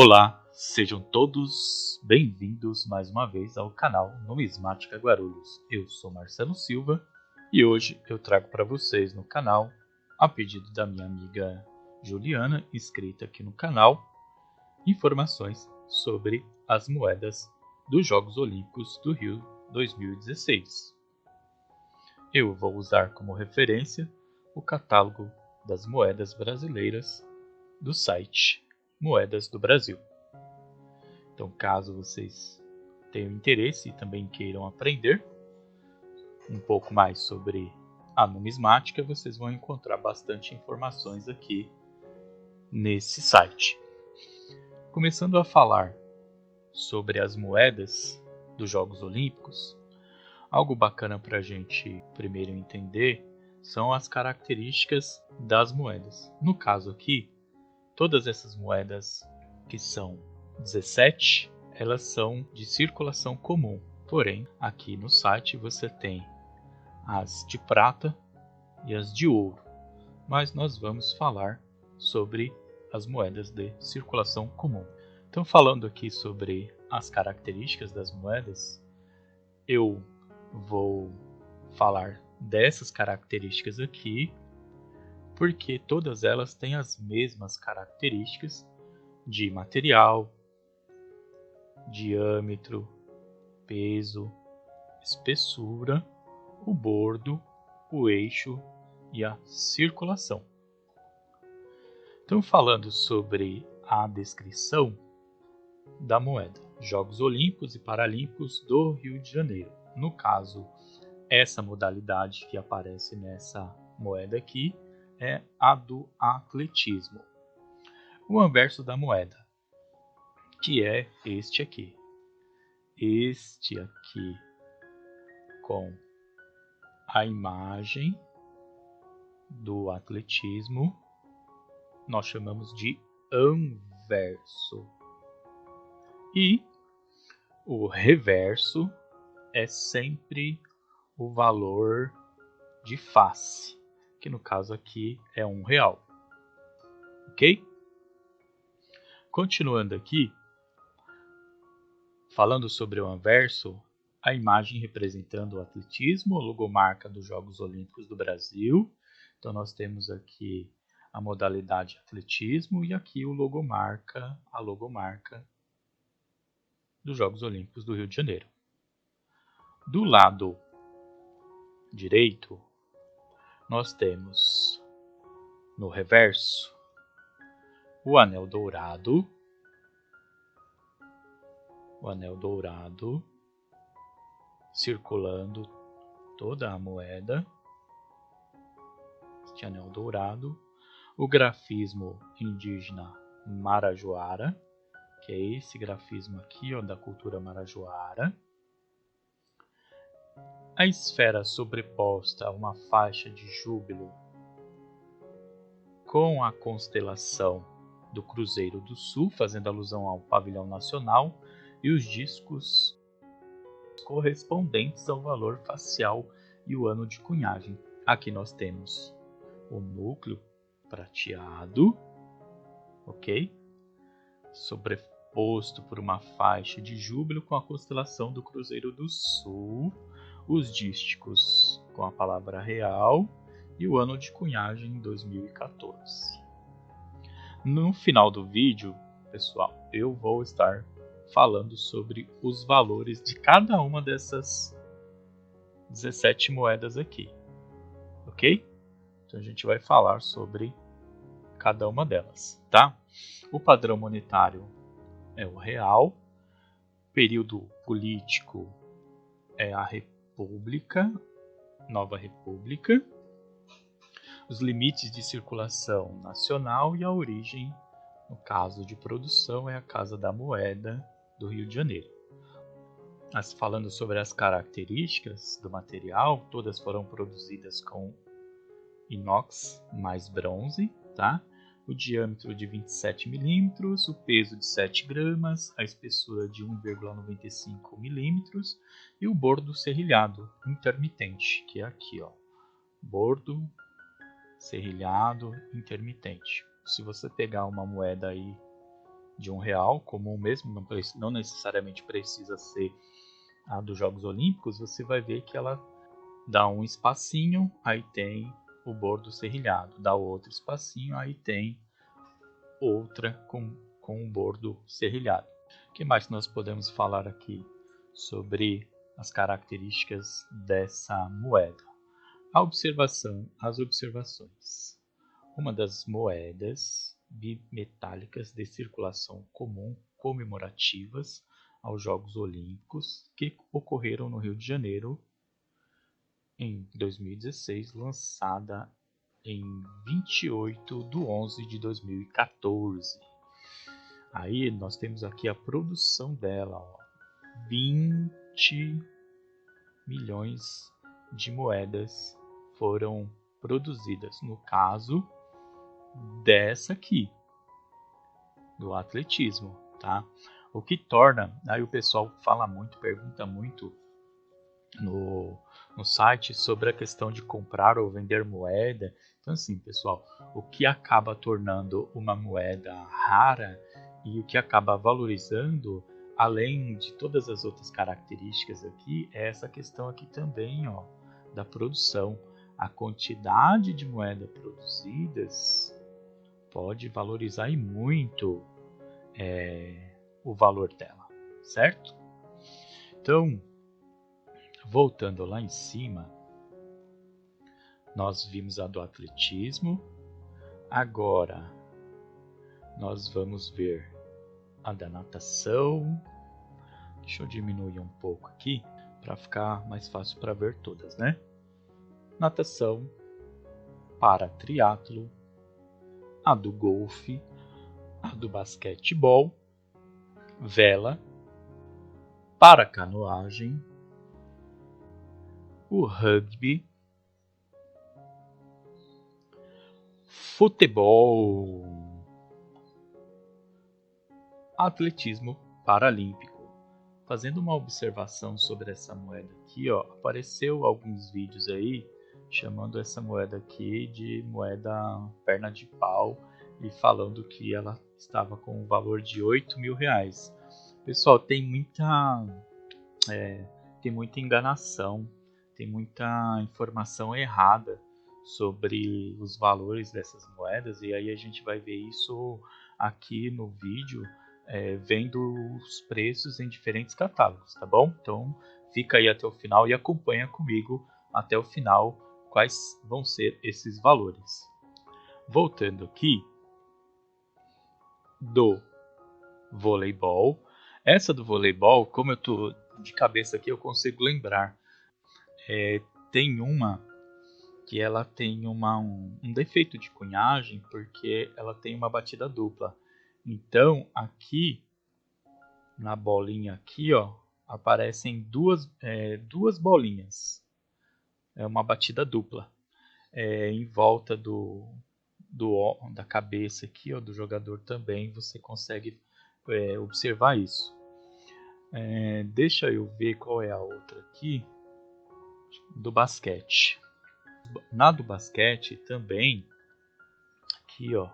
Olá, sejam todos bem-vindos mais uma vez ao canal Numismática Guarulhos. Eu sou Marcelo Silva e hoje eu trago para vocês no canal, a pedido da minha amiga Juliana, inscrita aqui no canal, informações sobre as moedas dos Jogos Olímpicos do Rio 2016. Eu vou usar como referência o catálogo das moedas brasileiras do site Moedas do Brasil. Então, caso vocês tenham interesse e também queiram aprender um pouco mais sobre a numismática, vocês vão encontrar bastante informações aqui nesse site. Começando a falar sobre as moedas dos Jogos Olímpicos, algo bacana para a gente primeiro entender são as características das moedas. No caso aqui, todas essas moedas, que são 17, elas são de circulação comum. Porém, aqui no site você tem as de prata e as de ouro. Mas nós vamos falar sobre as moedas de circulação comum. Então, falando aqui sobre as características das moedas, eu vou falar dessas características aqui, porque todas elas têm as mesmas características de material, diâmetro, peso, espessura, o bordo, o eixo e a circulação. Então, falando sobre a descrição da moeda, Jogos Olímpicos e Paralímpicos do Rio de Janeiro. No caso, essa modalidade que aparece nessa moeda aqui é a do atletismo. O anverso da moeda, que é este aqui. Este aqui com a imagem do atletismo, nós chamamos de anverso. E o reverso é sempre o valor de face, que no caso aqui é R$1. Ok? Continuando aqui, falando sobre o anverso, a imagem representando o atletismo, a logomarca dos Jogos Olímpicos do Brasil. Então nós temos aqui a modalidade atletismo e aqui a logomarca dos Jogos Olímpicos do Rio de Janeiro. Do lado direito, nós temos no reverso o anel dourado circulando toda a moeda, este anel dourado, o grafismo indígena marajoara, que é esse grafismo aqui, ó, da cultura marajoara, a esfera sobreposta a uma faixa de júbilo com a constelação do Cruzeiro do Sul, fazendo alusão ao pavilhão nacional, e os discos correspondentes ao valor facial e o ano de cunhagem. Aqui nós temos o núcleo prateado, ok? Sobreposto por uma faixa de júbilo com a constelação do Cruzeiro do Sul, os dísticos com a palavra real e o ano de cunhagem 2014. No final do vídeo, pessoal, eu vou estar falando sobre os valores de cada uma dessas 17 moedas aqui, ok? Então a gente vai falar sobre cada uma delas, tá? O padrão monetário é o real, o período político é a República, Nova República, os limites de circulação nacional e a origem, no caso de produção, é a Casa da Moeda do Rio de Janeiro. Mas falando sobre as características do material, todas foram produzidas com inox mais bronze, tá? O diâmetro de 27 milímetros, o peso de 7 gramas, a espessura de 1,95 milímetros e o bordo serrilhado intermitente, que é aqui, ó, bordo serrilhado intermitente. Se você pegar uma moeda aí de R$ 1 comum mesmo, não necessariamente precisa ser a dos Jogos Olímpicos, você vai ver que ela dá um espacinho, aí tem o bordo serrilhado, dá outro espacinho, aí tem outra com um bordo serrilhado. O que mais nós podemos falar aqui sobre as características dessa moeda? As observações. Uma das moedas bimetálicas de circulação comum comemorativas aos Jogos Olímpicos que ocorreram no Rio de Janeiro em 2016, lançada em 28/11/2014. Aí nós temos aqui a produção dela, ó, 20 milhões de moedas foram produzidas, no caso dessa aqui, do atletismo, tá? O que torna, aí o pessoal fala muito, pergunta muito no site sobre a questão de comprar ou vender moeda. Então assim, pessoal, o que acaba tornando uma moeda rara e o que acaba valorizando, além de todas as outras características aqui, é essa questão aqui também, ó, da produção. A quantidade de moedas produzidas pode valorizar e muito o valor dela, certo? Então, voltando lá em cima, nós vimos a do atletismo. Agora, nós vamos ver a da natação. Deixa eu diminuir um pouco aqui para ficar mais fácil para ver todas, né? Natação, para triatlo, a do golfe, a do basquetebol, vela, para canoagem, o rugby, futebol, atletismo paralímpico. Fazendo uma observação sobre essa moeda aqui, ó, apareceu alguns vídeos aí chamando essa moeda aqui de moeda perna de pau e falando que ela estava com o valor de R$ 8.000. Pessoal, tem muita enganação, tem muita informação errada sobre os valores dessas moedas, e aí a gente vai ver isso aqui no vídeo, vendo os preços em diferentes catálogos, tá bom? Então fica aí até o final e acompanha comigo até o final quais vão ser esses valores. Voltando aqui do voleibol, essa do voleibol, como eu tô de cabeça aqui, eu consigo lembrar. Tem uma que ela tem um defeito de cunhagem porque ela tem uma batida dupla. Então aqui na bolinha aqui, ó, aparecem duas bolinhas. É uma batida dupla. Em volta da cabeça aqui, ó, do jogador também você consegue observar isso. Deixa eu ver qual é a outra aqui do basquete. Na do basquete também, aqui ó,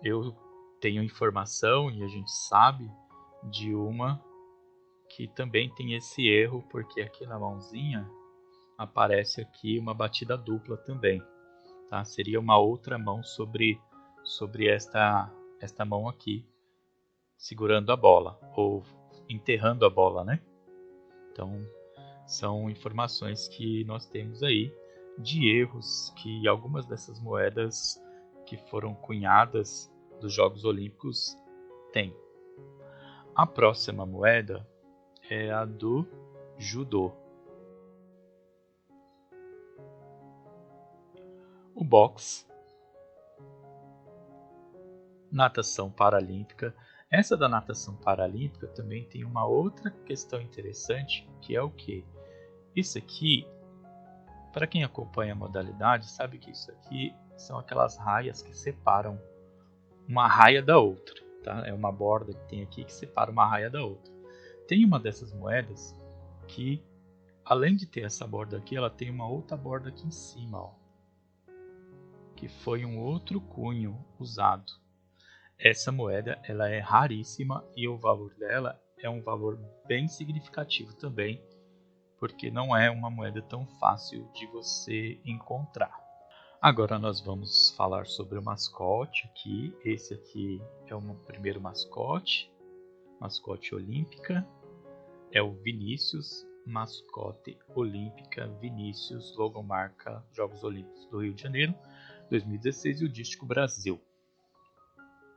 eu tenho informação e a gente sabe de uma que também tem esse erro, porque aqui na mãozinha aparece aqui uma batida dupla também, tá? Seria uma outra mão sobre esta mão aqui, segurando a bola, ou enterrando a bola, né? Então, são informações que nós temos aí de erros que algumas dessas moedas que foram cunhadas dos Jogos Olímpicos têm. A próxima moeda é a do judô. O boxe, natação paralímpica. Essa da natação paralímpica também tem uma outra questão interessante, que é o que? Isso aqui, para quem acompanha a modalidade, sabe que isso aqui são aquelas raias que separam uma raia da outra, tá? É uma borda que tem aqui que separa uma raia da outra. Tem uma dessas moedas que, além de ter essa borda aqui, ela tem uma outra borda aqui em cima, ó, que foi um outro cunho usado. Essa moeda ela é raríssima e o valor dela é um valor bem significativo também, porque não é uma moeda tão fácil de você encontrar. Agora nós vamos falar sobre o mascote aqui. Esse aqui é o primeiro mascote olímpica. É o Vinícius, mascote olímpica Vinícius, logomarca Jogos Olímpicos do Rio de Janeiro, 2016 e o dístico Brasil,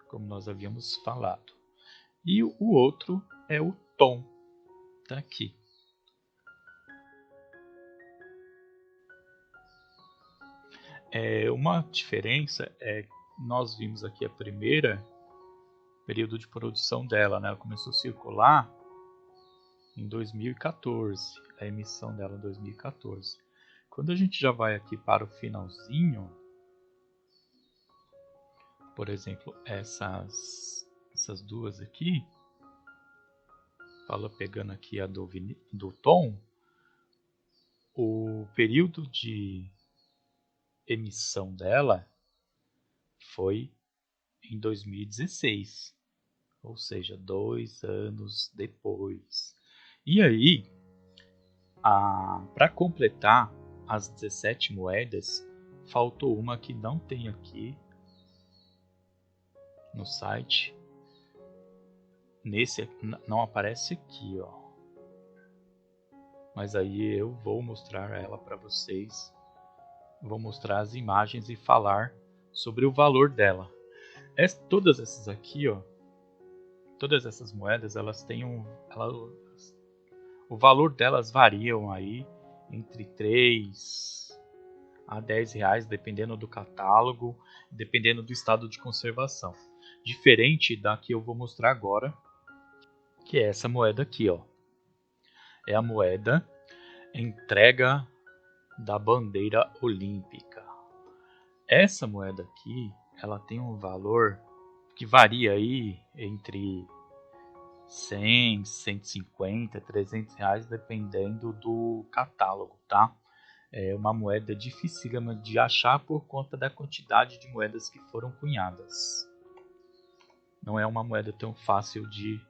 como nós havíamos falado. E o outro é o Tom, tá aqui. Uma diferença é que nós vimos aqui a primeira período de produção dela, né? Ela começou a circular em 2014, a emissão dela em 2014. Quando a gente já vai aqui para o finalzinho, por exemplo, essas duas aqui, pegando aqui a do Tom, o período de emissão dela foi em 2016, ou seja, 2 anos depois. E aí, para completar as 17 moedas, faltou uma que não tem aqui no site. Nesse não aparece aqui, ó. Mas aí eu vou mostrar ela para vocês. Vou mostrar as imagens e falar sobre o valor dela. Todas essas aqui, ó, todas essas moedas, elas têm o valor delas variam aí entre 3 a 10 reais, dependendo do catálogo, dependendo do estado de conservação. Diferente da que eu vou mostrar agora, que é essa moeda aqui, ó. É a moeda entrega da bandeira olímpica. Essa moeda aqui, ela tem um valor que varia aí entre 100, 150, 300 reais, dependendo do catálogo, tá? É uma moeda dificílima de achar por conta da quantidade de moedas que foram cunhadas. Não é uma moeda tão fácil de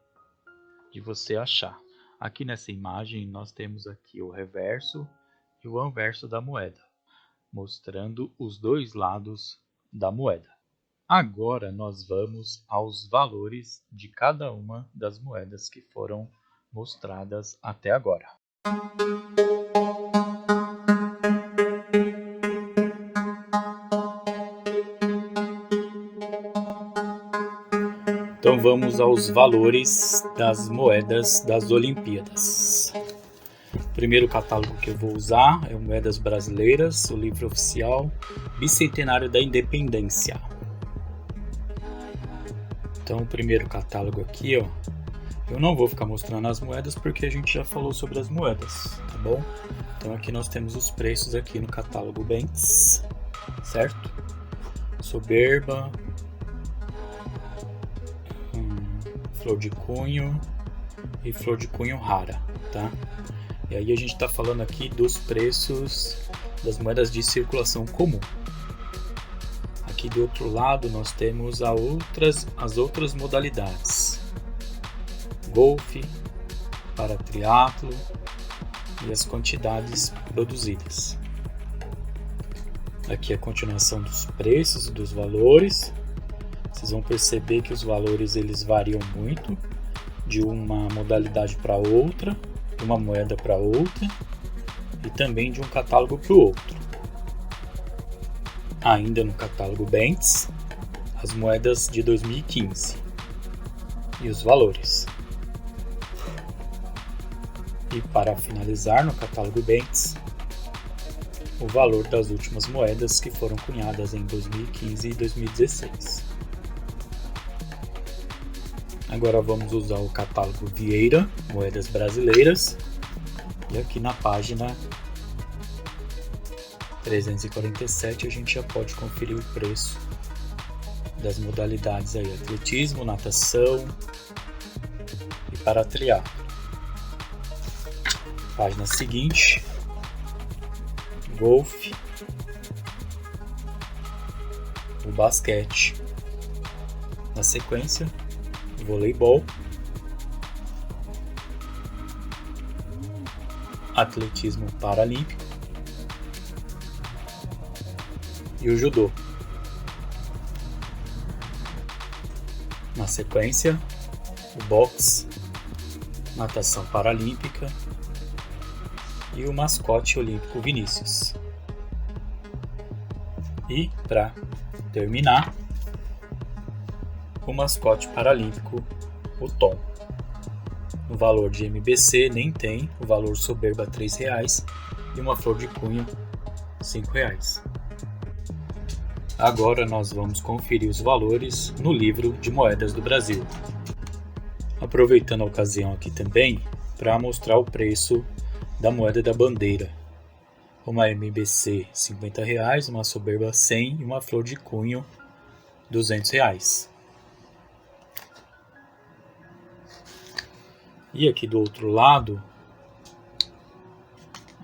você achar. Aqui nessa imagem nós temos aqui o reverso e o anverso da moeda, mostrando os dois lados da moeda. Agora nós vamos aos valores de cada uma das moedas que foram mostradas até agora. Então vamos aos valores das moedas das Olimpíadas. O primeiro catálogo que eu vou usar é o Moedas Brasileiras, o livro oficial Bicentenário da Independência. Então o primeiro catálogo aqui, ó, eu não vou ficar mostrando as moedas porque a gente já falou sobre as moedas, tá bom? Então aqui nós temos os preços aqui no catálogo Bentes, certo? Soberba, flor de cunho e flor de cunho rara, tá? E aí a gente está falando aqui dos preços das moedas de circulação comum. Aqui do outro lado nós temos as outras modalidades. Golfe, para triatlo e as quantidades produzidas. Aqui a continuação dos preços e dos valores. Vocês vão perceber que os valores eles variam muito de uma modalidade para outra, de uma moeda para outra e também de um catálogo para o outro. Ainda no catálogo Bentes, as moedas de 2015 e os valores. E para finalizar no catálogo Bentes, o valor das últimas moedas que foram cunhadas em 2015 e 2016. Agora vamos usar o catálogo Vieira, Moedas Brasileiras, e aqui na página 347 a gente já pode conferir o preço das modalidades aí, atletismo, natação e para triatlo. Página seguinte, golfe, o basquete Na sequência, voleibol, atletismo paralímpico e o judô. Na sequência, o boxe, natação paralímpica e o mascote olímpico Vinícius. E, para terminar, o mascote paralímpico, o Tom. O valor de MBC nem tem, o valor soberba R$ 3 e uma flor de cunho R$ 5. Agora nós vamos conferir os valores no livro de moedas do Brasil. Aproveitando a ocasião aqui também para mostrar o preço da moeda da bandeira. Uma MBC R$ 50, uma soberba R$ 100 e uma flor de cunho R$ 200. E aqui do outro lado,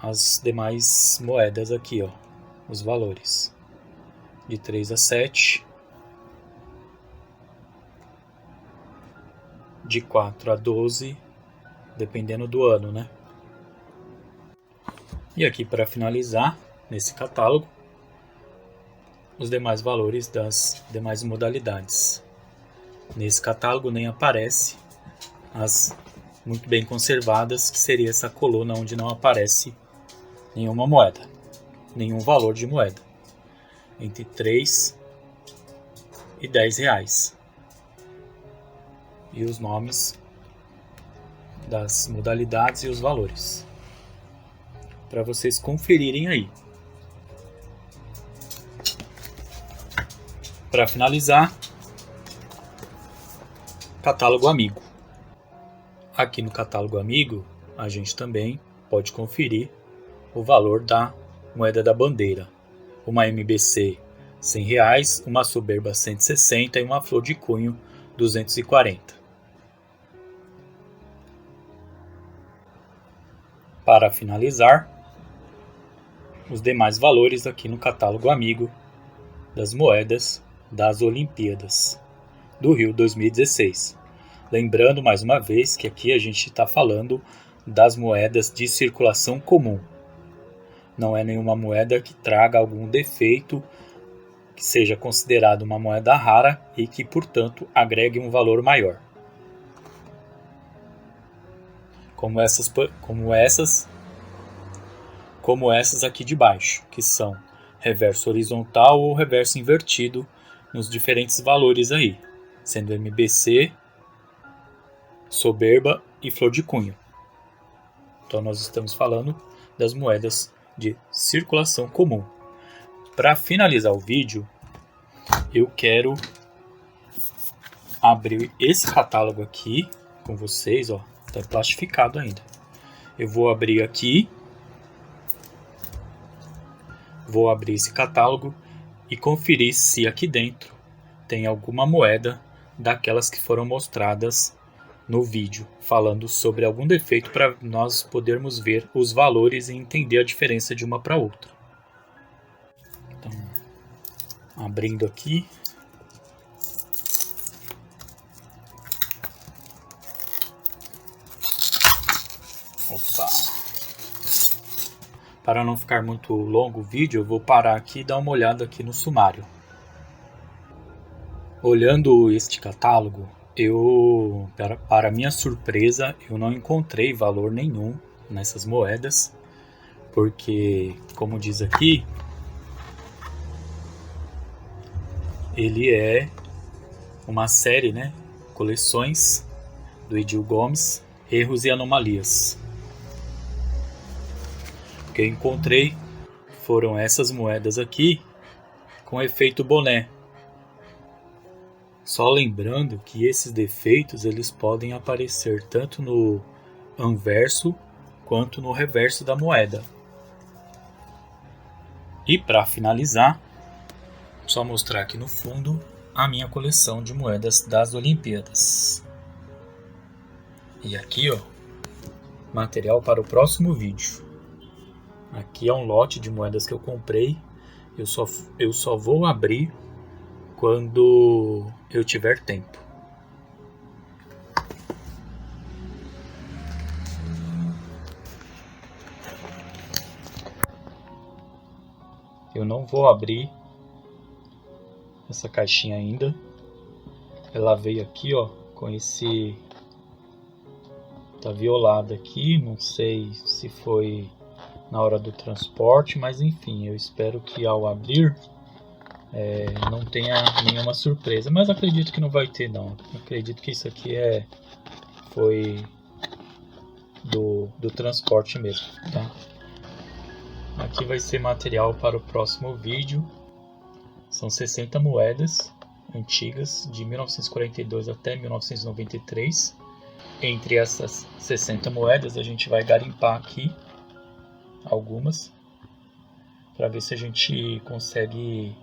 as demais moedas aqui, ó, os valores. De 3 a 7, de 4 a 12, dependendo do ano, né? E aqui para finalizar, nesse catálogo, os demais valores das demais modalidades. Nesse catálogo nem aparece as muito bem conservadas, que seria essa coluna onde não aparece nenhuma moeda, nenhum valor de moeda, entre 3 e R$ 10. E os nomes das modalidades e os valores, para vocês conferirem aí. Para finalizar, catálogo amigo. Aqui no catálogo amigo, a gente também pode conferir o valor da moeda da bandeira. Uma MBC R$ 100, uma soberba 160 e uma flor de cunho 240. Para finalizar, os demais valores aqui no catálogo amigo das moedas das Olimpíadas do Rio 2016. Lembrando mais uma vez que aqui a gente está falando das moedas de circulação comum. Não é nenhuma moeda que traga algum defeito, que seja considerada uma moeda rara e que, portanto, agregue um valor maior. Como essas aqui de baixo, que são reverso horizontal ou reverso invertido nos diferentes valores aí, sendo MBC, soberba e flor de cunho. Então nós estamos falando das moedas de circulação comum. Para finalizar o vídeo, eu quero abrir esse catálogo aqui com vocês, ó, tá plastificado ainda. Eu vou abrir aqui, vou abrir esse catálogo e conferir se aqui dentro tem alguma moeda daquelas que foram mostradas no vídeo, falando sobre algum defeito para nós podermos ver os valores e entender a diferença de uma para outra. Então, abrindo aqui. Opa! Para não ficar muito longo o vídeo, eu vou parar aqui e dar uma olhada aqui no sumário. Olhando este catálogo, para minha surpresa, eu não encontrei valor nenhum nessas moedas, porque, como diz aqui, ele é uma série, né? Coleções do Edil Gomes, Erros e Anomalias. O que eu encontrei foram essas moedas aqui com efeito boné. Só lembrando que esses defeitos eles podem aparecer tanto no anverso quanto no reverso da moeda. E para finalizar, só mostrar aqui no fundo a minha coleção de moedas das Olimpíadas. E aqui, ó, material para o próximo vídeo. Aqui é um lote de moedas que eu comprei. Eu só vou abrir quando eu tiver tempo. Eu não vou abrir essa caixinha ainda. Ela veio aqui, ó, com esse... tá violada aqui, não sei se foi na hora do transporte, mas enfim, eu espero que ao abrir não tenha nenhuma surpresa, mas acredito que não vai ter não. Acredito que isso aqui foi do transporte mesmo, tá? Aqui vai ser material para o próximo vídeo. São 60 moedas antigas de 1942 até 1993. Entre essas 60 moedas a gente vai garimpar aqui algumas para ver se a gente consegue,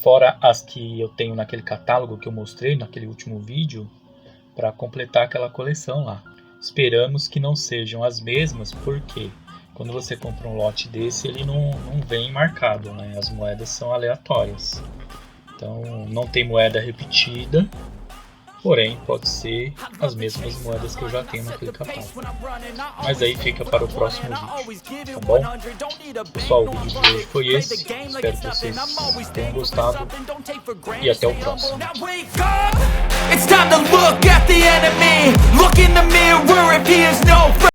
fora as que eu tenho naquele catálogo que eu mostrei naquele último vídeo, para completar aquela coleção lá. Esperamos que não sejam as mesmas, porque quando você compra um lote desse, ele não vem marcado, né? As moedas são aleatórias. Então não tem moeda repetida, porém pode ser as mesmas moedas que eu já tenho naquele catálogo. Mas aí fica para o próximo vídeo, tá bom? Pessoal, o vídeo de hoje foi esse. Espero que vocês tenham gostado e até o próximo. It's time to look at the enemy. Look in the mirror if he is no